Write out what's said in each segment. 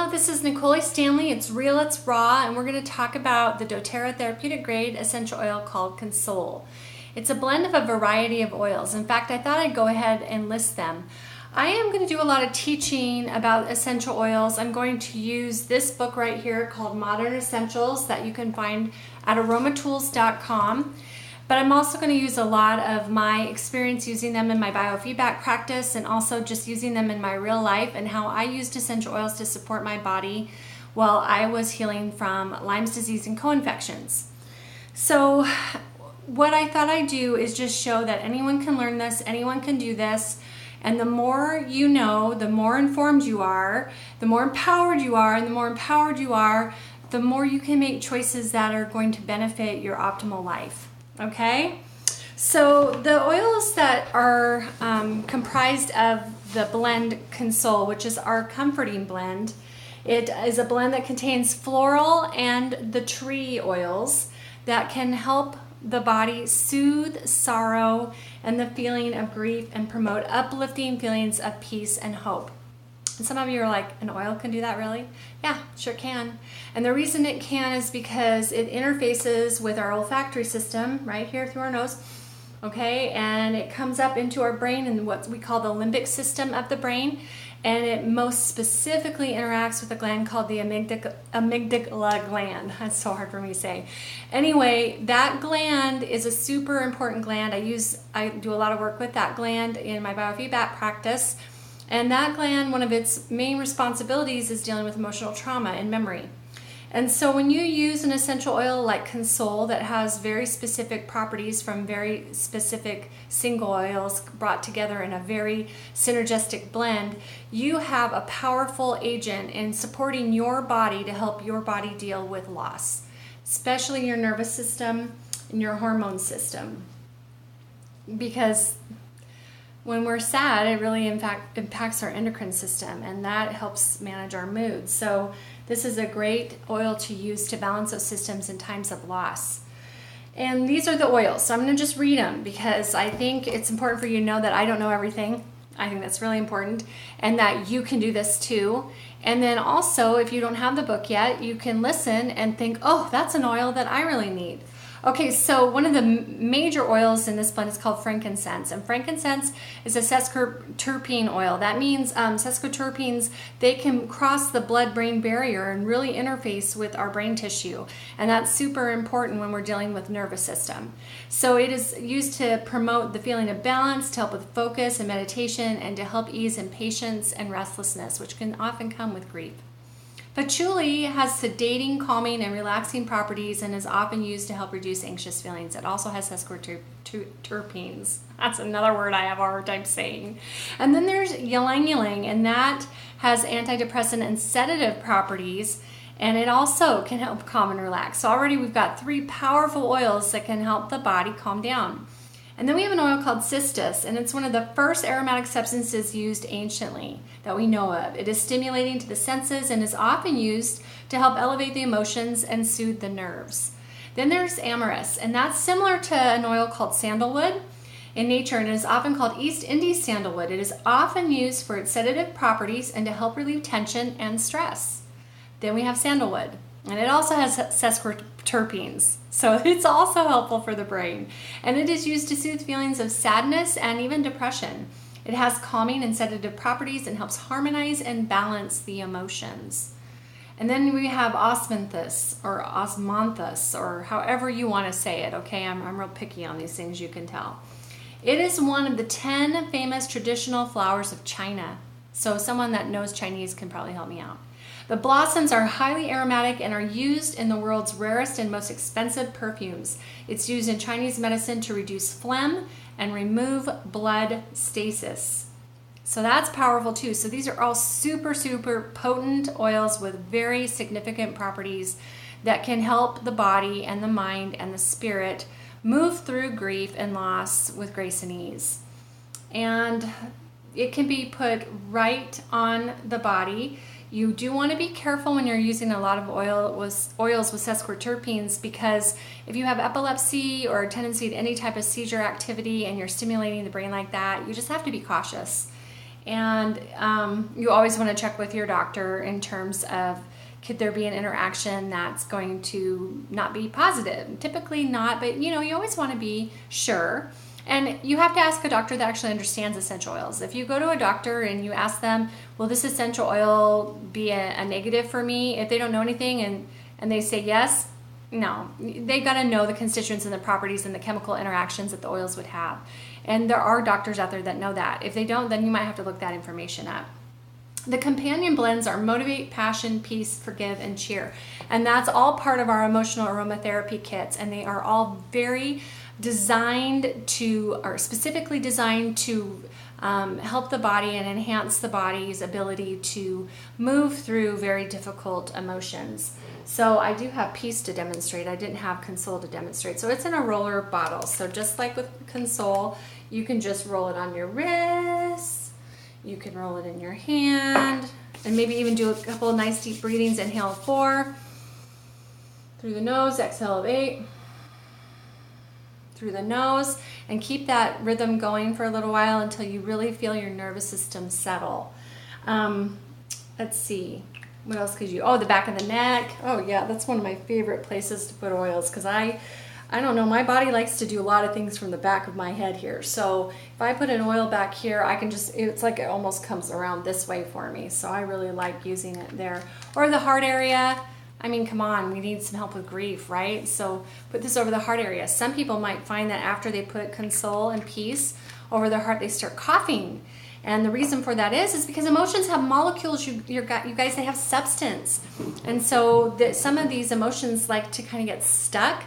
Hello, this is Nicole Stanley. It's real, it's raw, and we're going to talk about the Doterra therapeutic grade essential oil called Console. It's a blend of a variety of oils. In fact, I thought I'd go ahead and list them. I am going to do a lot of teaching about essential oils. I'm going to use this book right here called Modern Essentials that you can find at aromatools.com. But I'm also going to use a lot of my experience using them in my biofeedback practice and also just using them in my real life and how I used essential oils to support my body while I was healing from Lyme's disease and co-infections. So what I thought I'd do is just show that anyone can learn this, anyone can do this, and the more you know, the more informed you are, the more empowered you are, and the more empowered you are, the more you can make choices that are going to benefit your optimal life. Okay, so the oils that are comprised of the blend Console, which is our comforting blend, it is a blend that contains floral and the tree oils that can help the body soothe sorrow and the feeling of grief and promote uplifting feelings of peace and hope. And some of you are like, an oil can do that really? Yeah, sure can. And the reason it can is because it interfaces with our olfactory system right here through our nose, okay? And it comes up into our brain in what we call the limbic system of the brain. And it most specifically interacts with a gland called the amygdala gland. That's so hard for me to say. Anyway, that gland is a super important gland. I do a lot of work with that gland in my biofeedback practice. And that gland, one of its main responsibilities is dealing with emotional trauma and memory. And so when you use an essential oil like Console that has very specific properties from very specific single oils brought together in a very synergistic blend, you have a powerful agent in supporting your body to help your body deal with loss, especially your nervous system and your hormone system. Because when we're sad, it really in fact impacts our endocrine system, and that helps manage our mood. So this is a great oil to use to balance those systems in times of loss. And these are the oils. So I'm going to just read them because I think it's important for you to know that I don't know everything. I think that's really important, and that you can do this too. And then also, if you don't have the book yet, you can listen and think, oh, that's an oil that I really need. Okay, so one of the major oils in this blend is called frankincense, and frankincense is a sesquiterpene oil. That means sesquiterpenes, they can cross the blood-brain barrier and really interface with our brain tissue, and that's super important when we're dealing with nervous system. So it is used to promote the feeling of balance, to help with focus and meditation, and to help ease impatience and restlessness, which can often come with grief. Patchouli has sedating, calming, and relaxing properties and is often used to help reduce anxious feelings. It also has sesquiterpenes. That's another word I have a hard time saying. And then there's ylang ylang, and that has antidepressant and sedative properties, and it also can help calm and relax. So already we've got 3 powerful oils that can help the body calm down. And then we have an oil called cistus, and it's one of the first aromatic substances used anciently that we know of. It is stimulating to the senses and is often used to help elevate the emotions and soothe the nerves. Then there's amyris, and that's similar to an oil called sandalwood in nature, and it is often called East Indies sandalwood. It is often used for its sedative properties and to help relieve tension and stress. Then we have sandalwood, and it also has sesquiterpenes. So it's also helpful for the brain. And it is used to soothe feelings of sadness and even depression. It has calming and sedative properties and helps harmonize and balance the emotions. And then we have osmanthus or osmanthus, or however you want to say it, okay? I'm real picky on these things, you can tell. It is one of the 10 famous traditional flowers of China. So someone that knows Chinese can probably help me out. The blossoms are highly aromatic and are used in the world's rarest and most expensive perfumes. It's used in Chinese medicine to reduce phlegm and remove blood stasis. So that's powerful too. So these are all super, super potent oils with very significant properties that can help the body and the mind and the spirit move through grief and loss with grace and ease. And it can be put right on the body. You do want to be careful when you're using a lot of oils with sesquiterpenes, because if you have epilepsy or a tendency to any type of seizure activity and you're stimulating the brain like that, you just have to be cautious. And you always want to check with your doctor in terms of, could there be an interaction that's going to not be positive? Typically not, but you always want to be sure. And you have to ask a doctor that actually understands essential oils. If you go to a doctor and you ask them, will this essential oil be a negative for me? If they don't know anything and they say yes, no. They got to know the constituents and the properties and the chemical interactions that the oils would have. And there are doctors out there that know that. If they don't, then you might have to look that information up. The companion blends are motivate, passion, peace, forgive, and cheer. And that's all part of our emotional aromatherapy kits. And they are all very designed to, or specifically designed to help the body and enhance the body's ability to move through very difficult emotions. So I do have peace to demonstrate. I didn't have Console to demonstrate. So it's in a roller bottle. So just like with Console, you can just roll it on your wrist. You can roll it in your hand, and maybe even do a couple of nice deep breathings. Inhale 4 through the nose, exhale of 8 through the nose, and keep that rhythm going for a little while until you really feel your nervous system settle. Let's see, what else could you, the back of the neck. Oh yeah, that's one of my favorite places to put oils, because I don't know, my body likes to do a lot of things from the back of my head here. So if I put an oil back here, I can just, it's like it almost comes around this way for me. So I really like using it there. Or the heart area. I mean, come on, we need some help with grief, right? So put this over the heart area. Some people might find that after they put Console and Peace over their heart, they start coughing. And the reason for that is because emotions have molecules, you guys, they have substance. And so some of these emotions like to kind of get stuck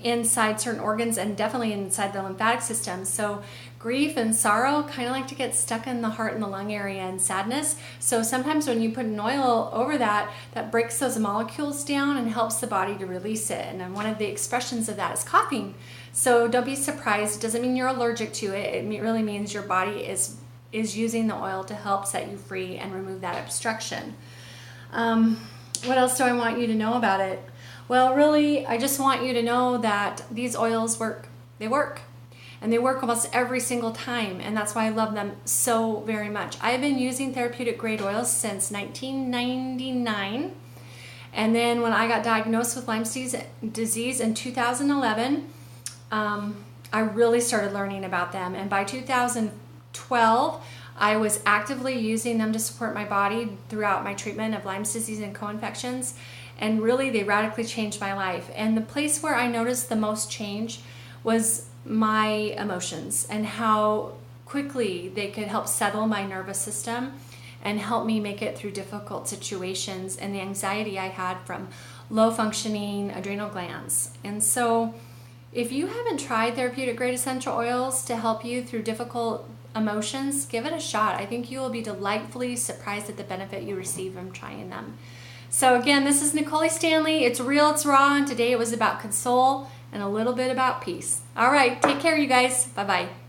inside certain organs and definitely inside the lymphatic system. So grief and sorrow kind of like to get stuck in the heart and the lung area, and sadness. So sometimes when you put an oil over that breaks those molecules down and helps the body to release it. And then one of the expressions of that is coughing. So don't be surprised. It doesn't mean you're allergic to it. It really means your body is using the oil to help set you free and remove that obstruction. What else do I want you to know about it? Well, really, I just want you to know that these oils work. They work. And they work almost every single time. And that's why I love them so very much. I've been using therapeutic grade oils since 1999. And then when I got diagnosed with Lyme disease in 2011, I really started learning about them. And by 2012, I was actively using them to support my body throughout my treatment of Lyme disease and co-infections. And really, they radically changed my life. And the place where I noticed the most change was my emotions and how quickly they could help settle my nervous system and help me make it through difficult situations and the anxiety I had from low functioning adrenal glands. And so if you haven't tried therapeutic grade essential oils to help you through difficult emotions, give it a shot. I think you will be delightfully surprised at the benefit you receive from trying them. So again, this is Nicole Stanley. It's real, it's raw, and today it was about Console and a little bit about peace. All right, take care, you guys. Bye-bye.